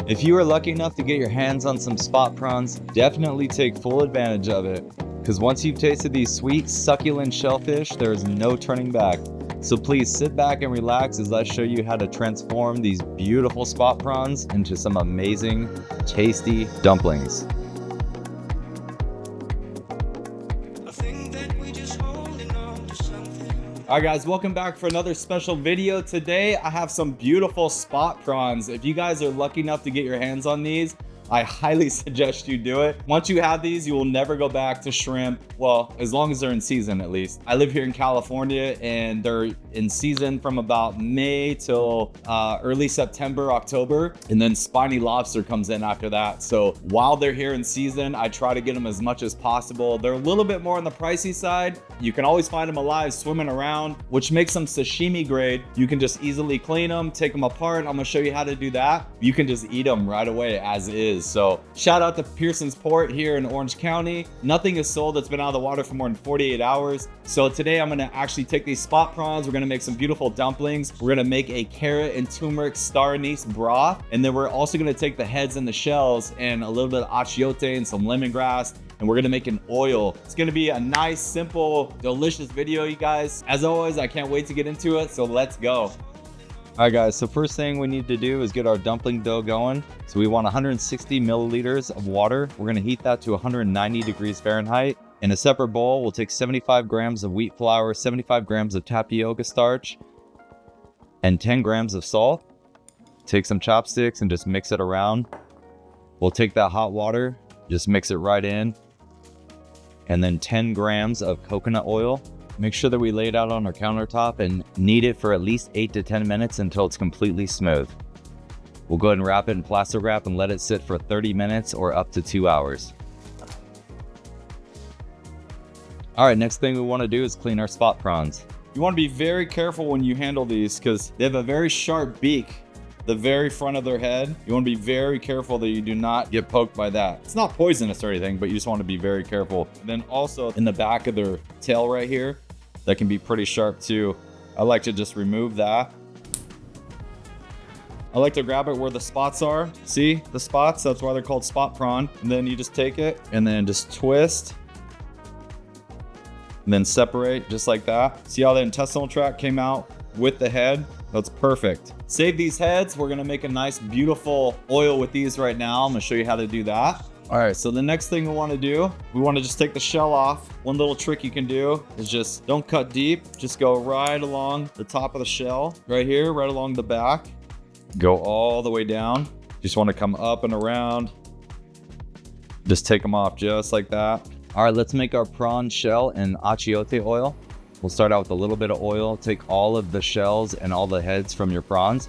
If you are lucky enough to get your hands on some spot prawns, definitely take full advantage of it. Because once you've tasted these sweet, succulent shellfish, there is no turning back. So please sit back and relax as I show you how to transform these beautiful spot prawns into some amazing, tasty dumplings. Alright guys, welcome back for another special video. Today I have some beautiful spot prawns. If you guys are lucky enough to get your hands on these, I highly suggest you do it. Once you have these, you will never go back to shrimp. Well, as long as they're in season at least. I live here in California and they're in season from about May till early September, October. And then spiny lobster comes in after that. So while they're here in season, I try to get them as much as possible. They're a little bit more on the pricey side. You can always find them alive swimming around, which makes them sashimi grade. You can just easily clean them, take them apart. I'm gonna show you how to do that. You can just eat them right away as is. So shout out to Pearson's Port here in Orange County. Nothing is sold that's been out of the water for more than 48 hours. So today I'm gonna actually take these spot prawns. We're gonna make some beautiful dumplings. We're gonna make a carrot and turmeric star anise broth. And then we're also gonna take the heads and the shells and a little bit of achiote and some lemongrass, and we're gonna make an oil. It's gonna be a nice, simple, delicious video, you guys. As always, I can't wait to get into it, so let's go. All right guys, so first thing we need to do is get our dumpling dough going. So we want 160 milliliters of water. We're gonna heat that to 190 degrees Fahrenheit. In a separate bowl, we'll take 75 grams of wheat flour, 75 grams of tapioca starch, and 10 grams of salt. Take some chopsticks and just mix it around. We'll take that hot water, just mix it right in. And then 10 grams of coconut oil. Make sure that we lay it out on our countertop and knead it for at least 8 to 10 minutes until it's completely smooth. We'll go ahead and wrap it in plastic wrap and let it sit for 30 minutes or up to 2 hours. All right, next thing we want to do is clean our spot prawns. You want to be very careful when you handle these because they have a very sharp beak. The very front of their head. You want to be very careful that you do not get poked by that. It's not poisonous or anything, but you just want to be very careful. And then also in the back of their tail right here, that can be pretty sharp too. I like to just remove that. I like to grab it where the spots are. See the spots? That's why they're called spot prawn. And then you just take it and then just twist and then separate just like that. See how the intestinal tract came out with the head? That's perfect. Save these heads. We're gonna make a nice, beautiful oil with these right now. I'm gonna show you how to do that. All right, so the next thing we wanna do, we wanna just take the shell off. One little trick you can do is just don't cut deep. Just go right along the top of the shell, right here, right along the back. Go all the way down. Just wanna come up and around. Just take them off just like that. All right, let's make our prawn shell in achiote oil. We'll start out with a little bit of oil. Take all of the shells and all the heads from your prawns.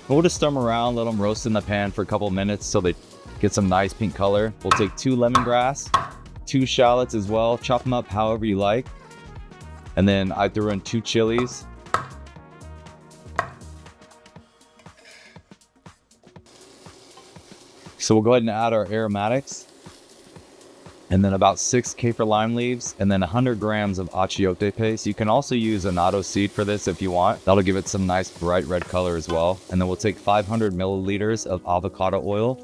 We'll just stir them around, let them roast in the pan for a couple of minutes so they get some nice pink color. We'll take 2 lemongrass, 2 shallots as well. Chop them up however you like. And then I threw in 2 chilies. So we'll go ahead and add our aromatics. And then about 6 kaffir lime leaves, and then 100 grams of achiote paste. You can also use annatto seed for this if you want. That'll give it some nice bright red color as well. And then we'll take 500 milliliters of avocado oil.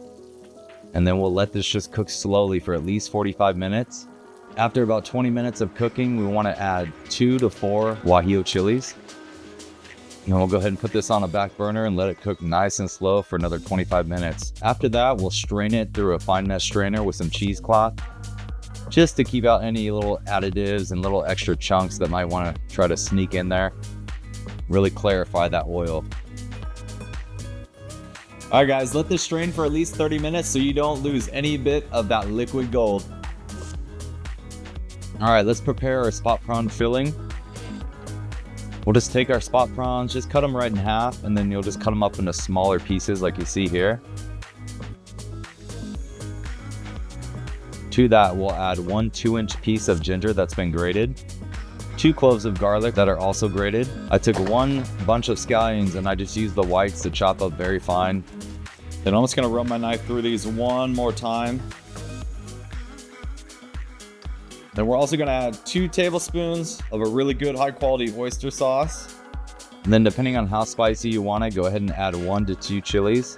And then we'll let this just cook slowly for at least 45 minutes. After about 20 minutes of cooking, we want to add 2 to 4 guajillo chilies. And we'll go ahead and put this on a back burner and let it cook nice and slow for another 25 minutes. After that, we'll strain it through a fine mesh strainer with some cheesecloth, just to keep out any little additives and little extra chunks that might want to try to sneak in there. Really clarify that oil. All right guys, let this strain for at least 30 minutes so you don't lose any bit of that liquid gold. All right, let's prepare our spot prawn filling. We'll just take our spot prawns, just cut them right in half, and then you'll just cut them up into smaller pieces like you see here. To that, we'll add 1 2-inch piece of ginger that's been grated, 2 cloves of garlic that are also grated. I took 1 bunch of scallions and I just used the whites to chop up very fine. Then I'm just gonna run my knife through these one more time. Then we're also gonna add 2 tablespoons of a really good high quality oyster sauce. And then depending on how spicy you want it, go ahead and add 1 to 2 chilies.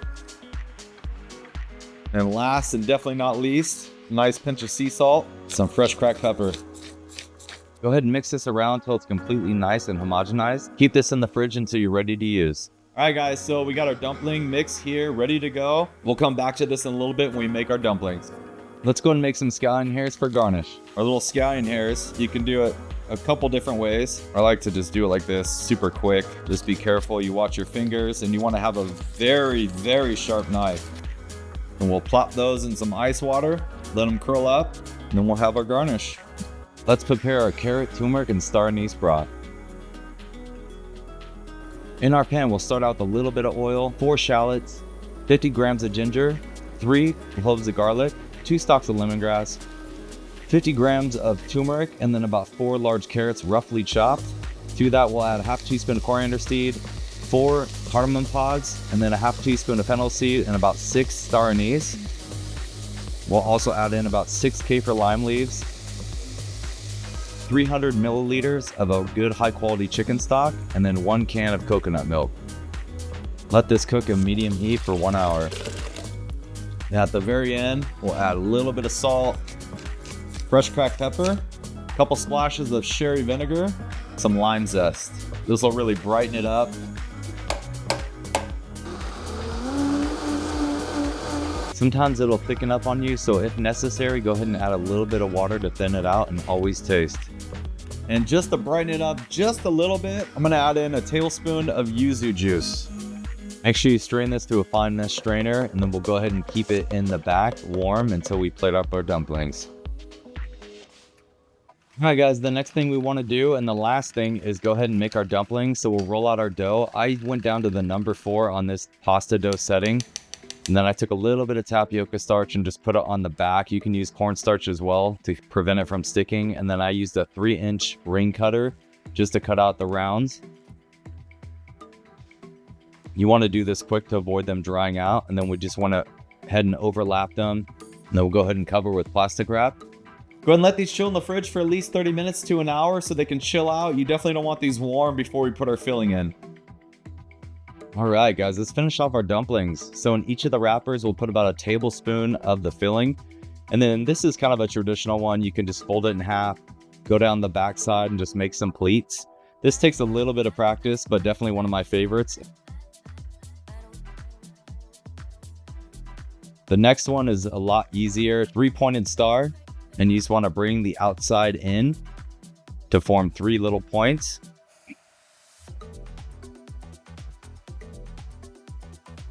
And last and definitely not least, nice pinch of sea salt, some fresh cracked pepper. Go ahead and mix this around until it's completely nice and homogenized. Keep this in the fridge until you're ready to use. All right, guys, so we got our dumpling mix here ready to go. We'll come back to this in a little bit when we make our dumplings. Let's go and make some scallion hairs for garnish. Our little scallion hairs, you can do it a couple different ways. I like to just do it like this, super quick. Just be careful, you watch your fingers, and you want to have a very, very sharp knife. And we'll plop those in some ice water, let them curl up, and then we'll have our garnish. Let's prepare our carrot, turmeric, and star anise broth. In our pan, we'll start out with a little bit of oil, 4 shallots, 50 grams of ginger, 3 cloves of garlic, 2 stalks of lemongrass, 50 grams of turmeric, and then about 4 large carrots roughly chopped. To that, we'll add a half teaspoon of coriander seed, 4 cardamom pods, and then a half teaspoon of fennel seed, and about 6 star anise. We'll also add in about 6 kaffir lime leaves, 300 milliliters of a good high quality chicken stock, and then 1 can of coconut milk. Let this cook at medium heat for 1 hour. At the very end, we'll add a little bit of salt, fresh cracked pepper, a couple splashes of sherry vinegar, some lime zest. This will really brighten it up. Sometimes it'll thicken up on you, so if necessary, go ahead and add a little bit of water to thin it out, and always taste. And just to brighten it up just a little bit, I'm gonna add in a tablespoon of yuzu juice. Make sure you strain this through a fine mesh strainer, and then we'll go ahead and keep it in the back warm until we plate up our dumplings. All right, guys, the next thing we want to do, and the last thing, is go ahead and make our dumplings. So we'll roll out our dough. I went down to the number 4 on this pasta dough setting. And then I took a little bit of tapioca starch and just put it on the back. You can use cornstarch as well to prevent it from sticking. And then I used a 3-inch ring cutter just to cut out the rounds. You want to do this quick to avoid them drying out. And then we just want to head and overlap them. And then we'll go ahead and cover with plastic wrap. Go ahead and let these chill in the fridge for at least 30 minutes to an hour so they can chill out. You definitely don't want these warm before we put our filling in. All right, guys, let's finish off our dumplings. So in each of the wrappers, we'll put about a tablespoon of the filling. And then this is kind of a traditional one. You can just fold it in half, go down the back side, and just make some pleats. This takes a little bit of practice, but definitely one of my favorites. The next one is a lot easier, 3-pointed star. And you just want to bring the outside in to form 3 little points.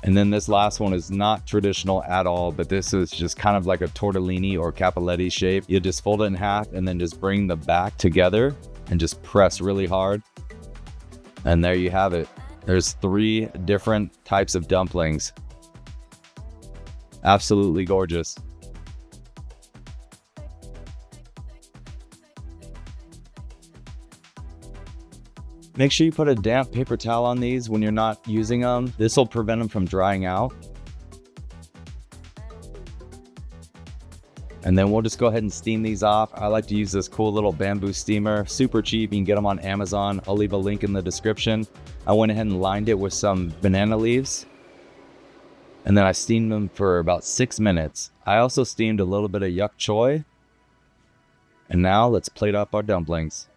And then this last one is not traditional at all, but this is just kind of like a tortellini or capelletti shape. You just fold it in half and then just bring the back together and just press really hard. And there you have it. There's 3 different types of dumplings. Absolutely gorgeous. Make sure you put a damp paper towel on these when you're not using them. This will prevent them from drying out. And then we'll just go ahead and steam these off. I like to use this cool little bamboo steamer, super cheap. You can get them on Amazon. I'll leave a link in the description. I went ahead and lined it with some banana leaves. And then I steamed them for about 6 minutes. I also steamed a little bit of yuk choy. And now let's plate up our dumplings.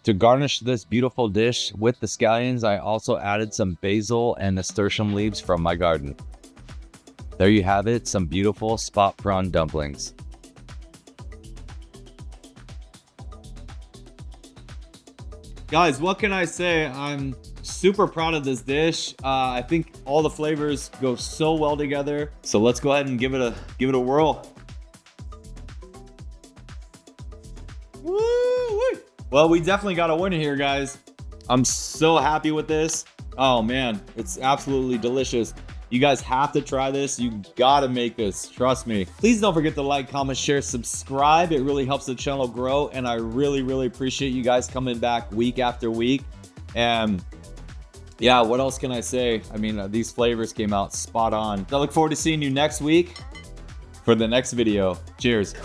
To garnish this beautiful dish with the scallions, I also added some basil and nasturtium leaves from my garden. There you have it, some beautiful spot prawn dumplings. Guys, what can I say? I'm super proud of this dish. I think all the flavors go so well together. So let's go ahead and give it a whirl. Woo-wee. Well, we definitely got a winner here, guys. I'm so happy with this. Oh man, it's absolutely delicious. You guys have to try this. You gotta make this, trust me. Please don't forget to like, comment, share, subscribe. It really helps the channel grow, and I really, really appreciate you guys coming back week after week. And Yeah, what else can I say? I mean, these flavors came out spot on. I look forward to seeing you next week for the next video. Cheers.